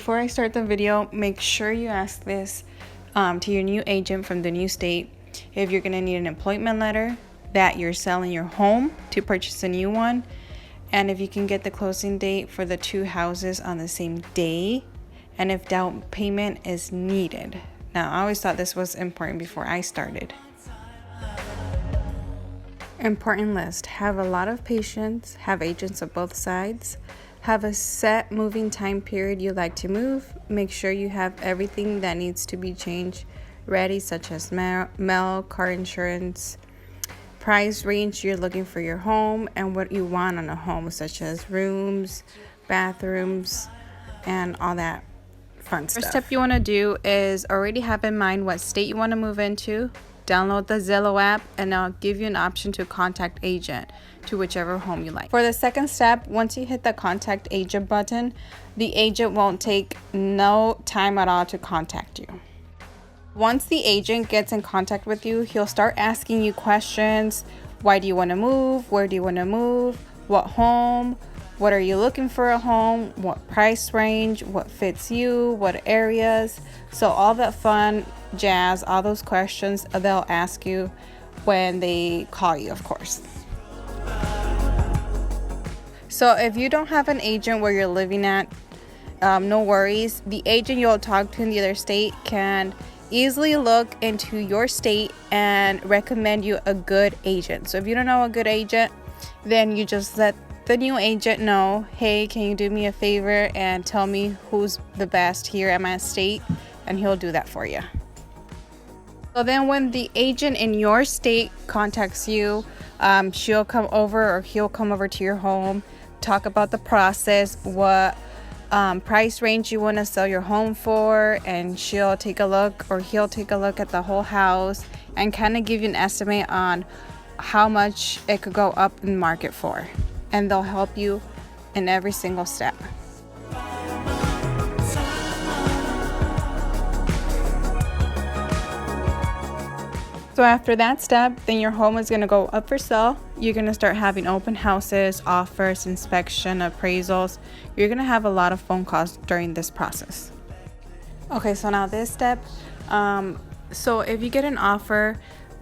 before I start the video, make sure you ask this to your new agent from the new state if you're going to need an appointment letter, that you're selling your home to purchase a new one, and if you can get the closing date for the two houses on the same day, and if down payment is needed. Now, I always thought this was important before I started. Important list: have a lot of patience, have agents of both sides, have a set moving time period you like to move, make sure you have everything that needs to be changed ready, such as mail, car insurance, price range you're looking for your home, and what you want on a home, such as rooms, bathrooms, and all that fun stuff. First step you want to do is already have in mind what state you want to move into. Download the Zillow app and I'll give you an option to contact agent to whichever home you like. For the second step, once you hit the contact agent button, the agent won't take no time at all to contact you. Once the agent gets in contact with you, he'll start asking you questions. Why do you want to move? Where do you want to move? What home? What are you looking for a home? What price range? What fits you? What areas? So all that fun jazz, all those questions they'll ask you when they call you, of course. So if you don't have an agent where you're living at, no worries. The agent you'll talk to in the other state can easily look into your state and recommend you a good agent. So if you don't know a good agent, then you just let the new agent know, hey, can you do me a favor and tell me who's the best here at my state, and he'll do that for you. So then when the agent in your state contacts you, she'll come over or he'll come over to your home, talk about the process, what price range you want to sell your home for, and she'll take a look or he'll take a look at the whole house and kind of give you an estimate on how much it could go up in market for, and they'll help you in every single step. So after that step, then your home is going to go up for sale. You're going to start having open houses, offers, inspection, appraisals. You're going to have a lot of phone calls during this process. Okay, so now this step. So if you get an offer,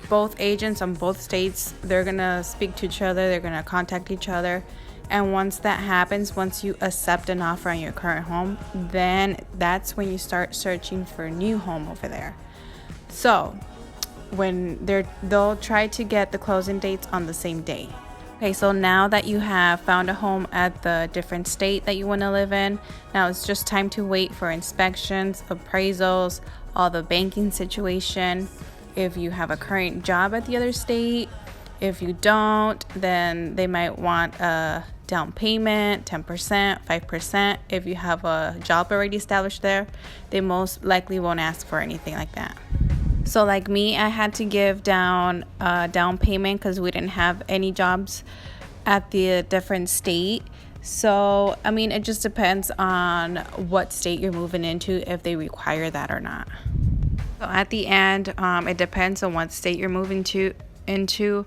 both agents on both states, they're going to speak to each other. They're going to contact each other. And once that happens, once you accept an offer on your current home, then that's when you start searching for a new home over there. So when they'll try to get the closing dates on the same day. Okay, so now that you have found a home at the different state that you want to live in, now it's just time to wait for inspections, appraisals, all the banking situation. If you have a current job at the other state, if you don't, then they might want a down payment, 10%, 5%. If you have a job already established there, they most likely won't ask for anything like that. So like me, I had to give down a down payment because we didn't have any jobs at the different state. So, I mean, it just depends on what state you're moving into, if they require that or not. So at the end, it depends on what state you're moving into,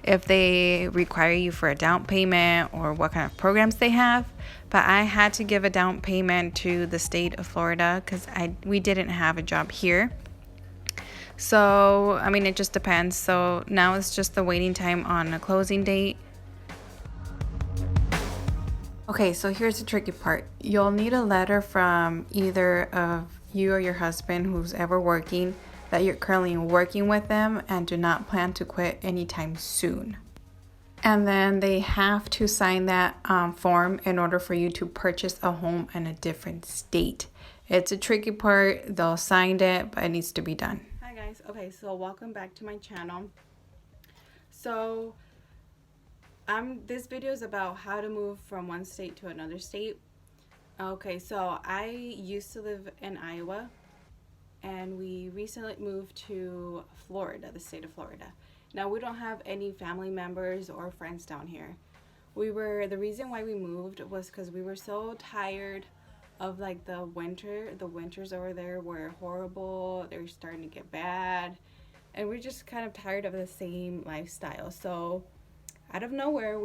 if they require you for a down payment or what kind of programs they have. But I had to give a down payment to the state of Florida because we didn't have a job here. So, I mean, it just depends. So now it's just the waiting time on a closing date. Okay, so here's the tricky part. You'll need a letter from either of you or your husband who's ever working that you're currently working with them and do not plan to quit anytime soon. And then they have to sign that form in order for you to purchase a home in a different state. It's a tricky part. They'll sign it, but it needs to be done. Hi guys. Okay, so welcome back to my channel. So this video is about how to move from one state to another state. Okay, so I used to live in Iowa, and we recently moved to Florida, the state of Florida. Now, we don't have any family members or friends down here. The reason why we moved was because we were so tired of like the winter. The winters over there were horrible. They were starting to get bad, and we're just kind of tired of the same lifestyle. So out of nowhere,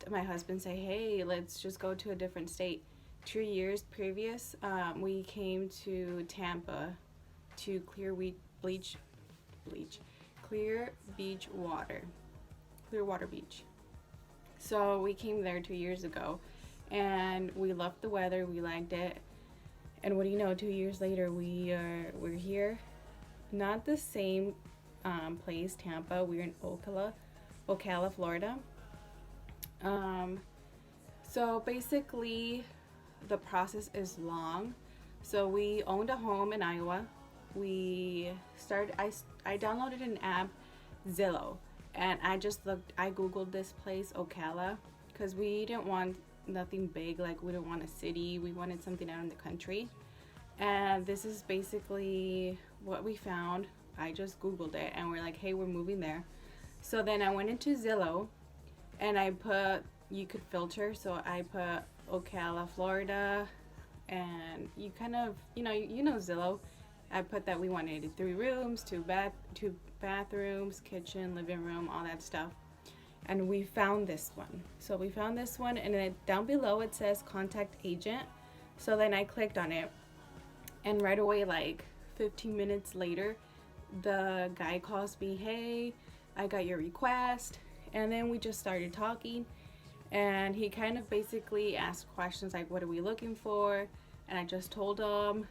my husband say, hey, let's just go to a different state. 2 years previous, we came to Tampa to Clear Water Beach. So we came there 2 years ago, and we loved the weather. We liked it. And what do you know? 2 years later, we're here. Not the same place, Tampa. We're in Ocala, Florida. So basically, the process is long. So we owned a home in Iowa. I downloaded an app, Zillow, and I googled this place, Ocala, because we didn't want nothing big, like we didn't want a city, we wanted something out in the country. And this is basically what we found. I just googled it and we're like, hey, we're moving there. So then I went into Zillow and you could filter, so I put Ocala, Florida, and you kind of, you know Zillow. I put that we wanted 3 rooms, 2 bathrooms, kitchen, living room, all that stuff. And we found this one. So we found this one, and then down below it says contact agent. So then I clicked on it, and right away, like 15 minutes later, the guy calls me, hey, I got your request. And then we just started talking, and he kind of basically asked questions like, what are we looking for? And I just told him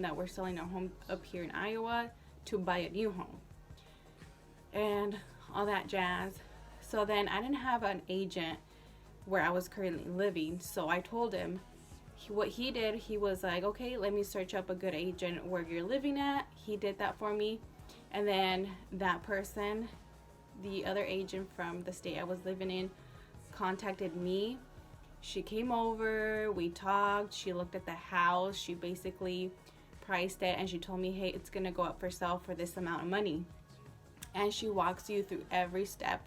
that we're selling our home up here in Iowa to buy a new home and all that jazz. So then I didn't have an agent where I was currently living, so I told him. What he did, he was like, okay, let me search up a good agent where you're living at. He did that for me. And then that person, the other agent from the state I was living in, contacted me. She came over, we talked, she looked at the house, she basically priced it, and she told me, hey, it's gonna go up for sale for this amount of money. And she walks you through every step.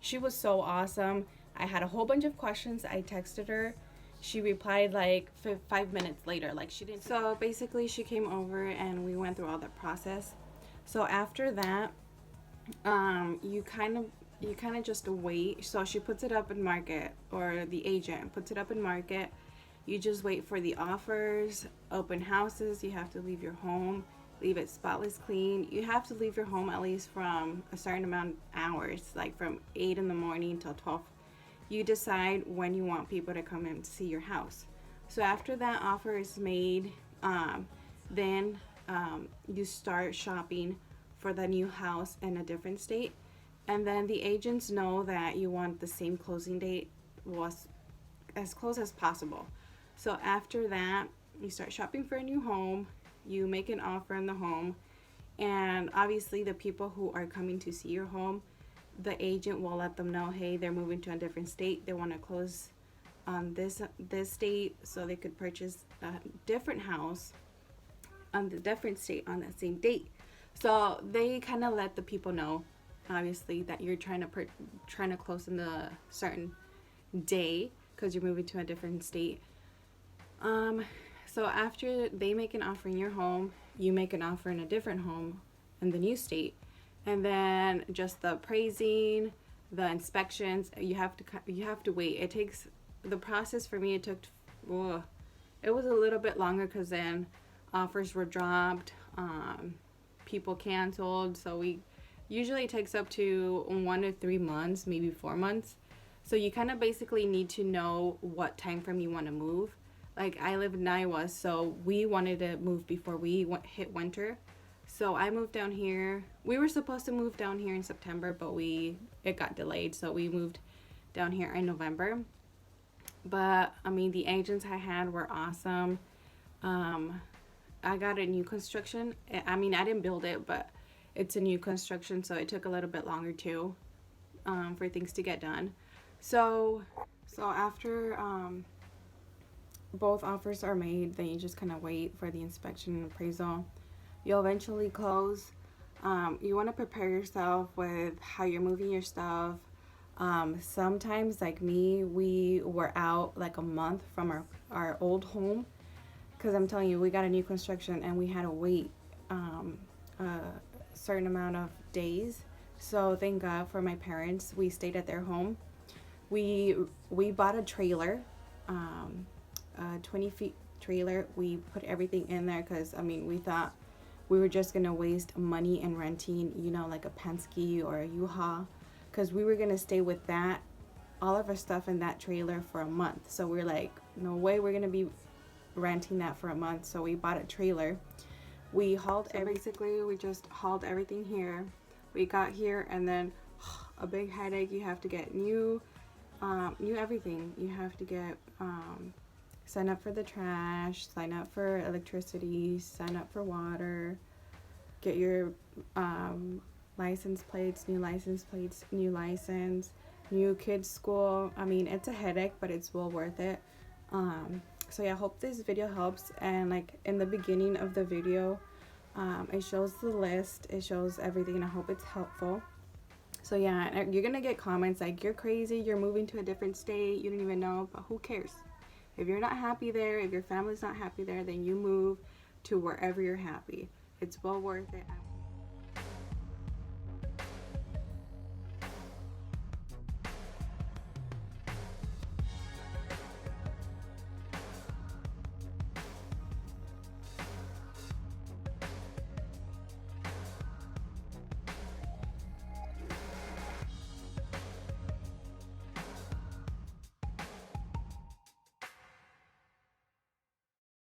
She was so awesome. I had a whole bunch of questions. I texted her. She replied like 5 minutes later, like she didn't. So basically she came over and we went through all the process. So after that, you kind of just wait. So she puts it up in market, or the agent puts it up in market. You just wait for the offers, open houses. You have to leave your home, leave it spotless clean. You have to leave your home at least from a certain amount of hours, like from 8 in the morning till 12. You decide when you want people to come and see your house. So after that offer is made, then you start shopping for the new house in a different state. And then the agents know that you want the same closing date was as close as possible. So after that, you start shopping for a new home, you make an offer on the home, and obviously the people who are coming to see your home, the agent will let them know, hey, they're moving to a different state, they want to close on this state so they could purchase a different house on the different state on that same date. So they kind of let the people know, obviously, that you're trying to close in the certain day because you're moving to a different state. So after they make an offer in your home, you make an offer in a different home in the new state, and then just the appraising, the inspections, you have to wait. It takes, the process for me, it was a little bit longer because then offers were dropped, people canceled. So usually it takes up to 1 to 3 months, maybe 4 months. So you kind of basically need to know what time frame you want to move. Like I live in Iowa, so we wanted to move before we hit winter. So I moved down here. We were supposed to move down here in September, but it got delayed. So we moved down here in November. But I mean, the agents I had were awesome. I got a new construction. I mean, I didn't build it, but it's a new construction, so it took a little bit longer too, for things to get done. So after both offers are made, then you just kind of wait for the inspection and appraisal. You'll eventually close. You want to prepare yourself with how you're moving your stuff. Sometimes, like me, we were out like a month from our old home, because I'm telling you, we got a new construction and we had to wait a certain amount of days. So thank God for my parents, we stayed at their home. We bought a trailer, a 20-feet trailer. We put everything in there because, I mean, we thought we were just gonna waste money in renting, you know, like a Penske or a U-Haul, because we were gonna stay with that, all of our stuff in that trailer for a month. So we're like, no way we're gonna be renting that for a month. So we bought a trailer. We hauled basically we just hauled everything here. We got here, and then a big headache. You have to get new everything. You have to get sign up for the trash, sign up for electricity, sign up for water, get your license plates, new license, new kids school. I mean, it's a headache, but it's well worth it. So yeah, I hope this video helps. And like in the beginning of the video, it shows the list, it shows everything, and I hope it's helpful. So yeah, you're gonna get comments like, you're crazy, you're moving to a different state, you don't even know. But who cares? If you're not happy there, if your family's not happy there, then you move to wherever you're happy. It's well worth it.